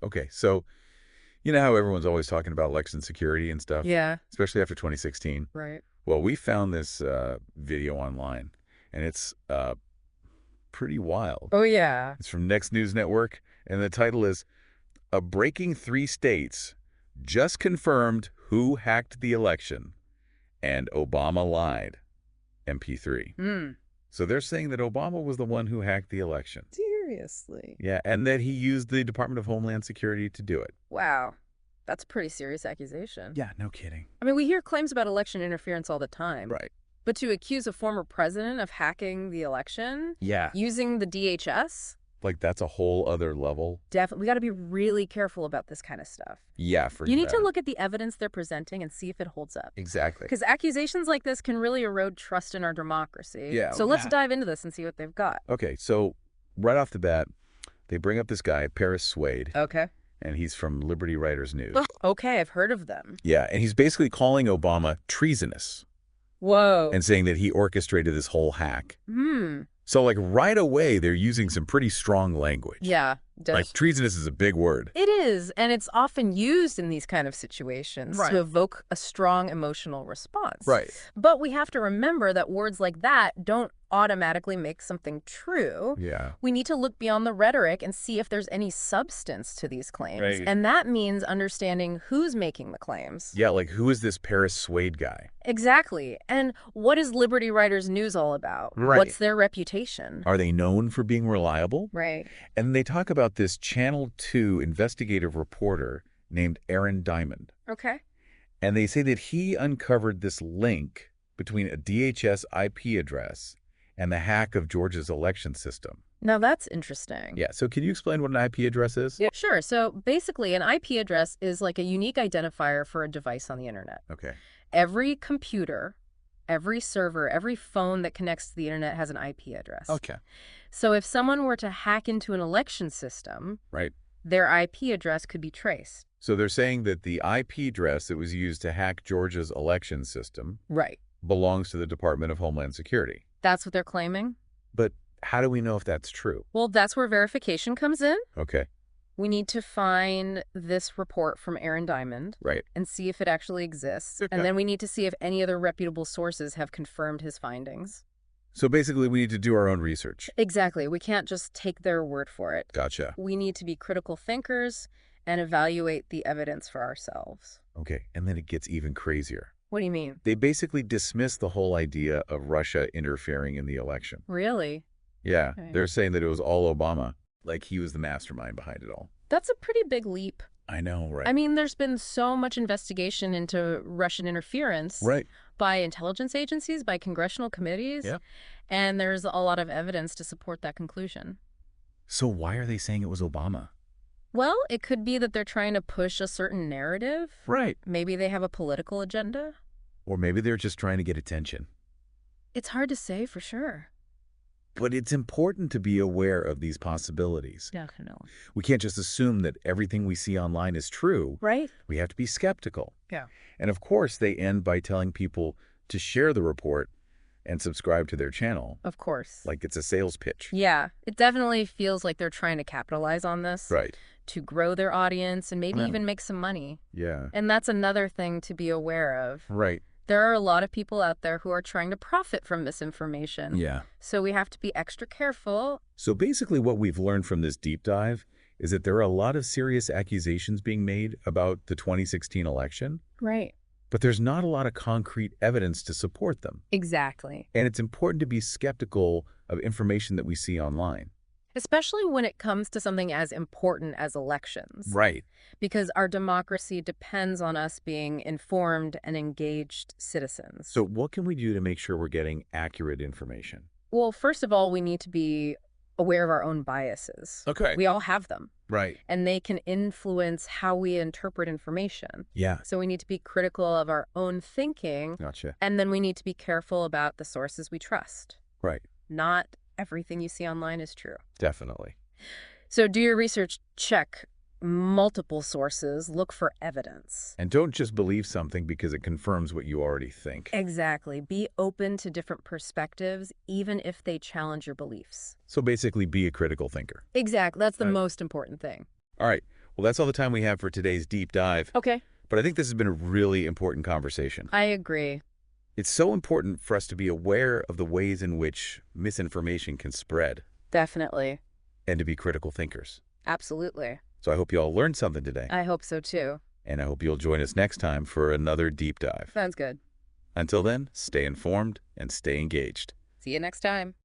Okay, so you know how everyone's always talking about election security and stuff, Yeah, especially after 2016? right. Well, we found this video online, and it's pretty wild. Oh, yeah. It's from Next News Network, and the title is "A Breaking Three States Just Confirmed Who Hacked the Election and Obama Lied." MP3. Hmm. So they're saying that Obama was the one who hacked the election. Seriously. Yeah, and that he used the Department of Homeland Security to do it. Wow. That's a pretty serious accusation. Yeah, no kidding. I mean, we hear claims about election interference all the time. Right. But to accuse a former president of hacking the election Yeah. using the DHS, Like, that's a whole other level. definitely, we got to be really careful about this kind of stuff. Yeah, You need to that. look at the evidence they're presenting and see if it holds up. Exactly. Because accusations like this can really erode trust in our democracy. Yeah. So let's dive into this and see what they've got. Okay, so right off the bat, they bring up this guy, Paris Swade, Okay. and he's from Liberty Writers News. Okay, I've heard of them. Yeah, and he's basically calling Obama treasonous Whoa. and saying that he orchestrated this whole hack. Hmm. So, like, right away, they're using some pretty strong language. Yeah. Like, treasonous is a big word. It is, and it's often used in these kind of situations Right. to evoke a strong emotional response. Right. But we have to remember that words like that don't automatically make something true. Yeah. We need to look beyond the rhetoric and see if there's any substance to these claims. Right. And that means understanding who's making the claims. Yeah, like, who is this Paris Swade guy? Exactly. And what is Liberty Writers News all about? Right. What's their reputation? Are they known for being reliable? Right. And they talk about this Channel 2 investigative reporter named Aaron Diamond. Okay. And they say that he uncovered this link between a DHS IP address and the hack of Georgia's election system. Now that's interesting. Yeah, so can you explain what an IP address is? Yeah, sure. So basically, an IP address is like a unique identifier for a device on the internet. Okay. Every computer, every server, every phone that connects to the internet has an IP address. Okay. So if someone were to hack into an election system, Right. their IP address could be traced. So they're saying that the IP address that was used to hack Georgia's election system Right. belongs to the Department of Homeland Security. That's what they're claiming. But how do we know if that's true? Well, that's where verification comes in. Okay. We need to find this report from Aaron Diamond Right. and see if it actually exists. Okay. And then we need to see if any other reputable sources have confirmed his findings. So basically, we need to do our own research. Exactly. We can't just take their word for it. Gotcha. We need to be critical thinkers and evaluate the evidence for ourselves. Okay, and then it gets even crazier. What do you mean? They basically dismiss the whole idea of Russia interfering in the election. Really? Yeah, Okay. they're saying that it was all Obama, like he was the mastermind behind it all. That's a pretty big leap. I know, right? I mean, there's been so much investigation into Russian interference Right. by intelligence agencies, by congressional committees, Yeah. and there's a lot of evidence to support that conclusion. So why are they saying it was Obama? Well, it could be that they're trying to push a certain narrative. Right. Maybe they have a political agenda. Or maybe they're just trying to get attention. It's hard to say for sure. But it's important to be aware of these possibilities. Definitely. We can't just assume that everything we see online is true. Right? We have to be skeptical. Yeah. And of course, they end by telling people to share the report and subscribe to their channel, Of course. like it's a sales pitch. Yeah, it definitely feels like they're trying to capitalize on this Right. to grow their audience and maybe Yeah. even make some money. Yeah. And that's another thing to be aware of. Right. There are a lot of people out there who are trying to profit from misinformation. Yeah. So we have to be extra careful. So basically what we've learned from this deep dive is that there are a lot of serious accusations being made about the 2016 election, Right. but there's not a lot of concrete evidence to support them. Exactly. And it's important to be skeptical of information that we see online. Especially when it comes to something as important as elections. Right. Because our democracy depends on us being informed and engaged citizens. So what can we do to make sure we're getting accurate information? Well, first of all, we need to be aware of our own biases. Okay. We all have them, Right. and they can influence how we interpret information. Yeah. So we need to be critical of our own thinking, Gotcha. and then we need to be careful about the sources we trust. Right. Not everything you see online is true. Definitely. So do your research, check multiple sources, look for evidence. And don't just believe something because it confirms what you already think. Exactly. Be open to different perspectives, even if they challenge your beliefs. So basically be a critical thinker. Exactly. That's the Right. most important thing. All right. Well, that's all the time we have for today's deep dive. Okay. But I think this has been a really important conversation. I agree. It's so important for us to be aware of the ways in which misinformation can spread Definitely. and to be critical thinkers. Absolutely. So I hope you all learned something today. I hope so too. And I hope you'll join us next time for another deep dive. Sounds good. Until then, stay informed and stay engaged. See you next time.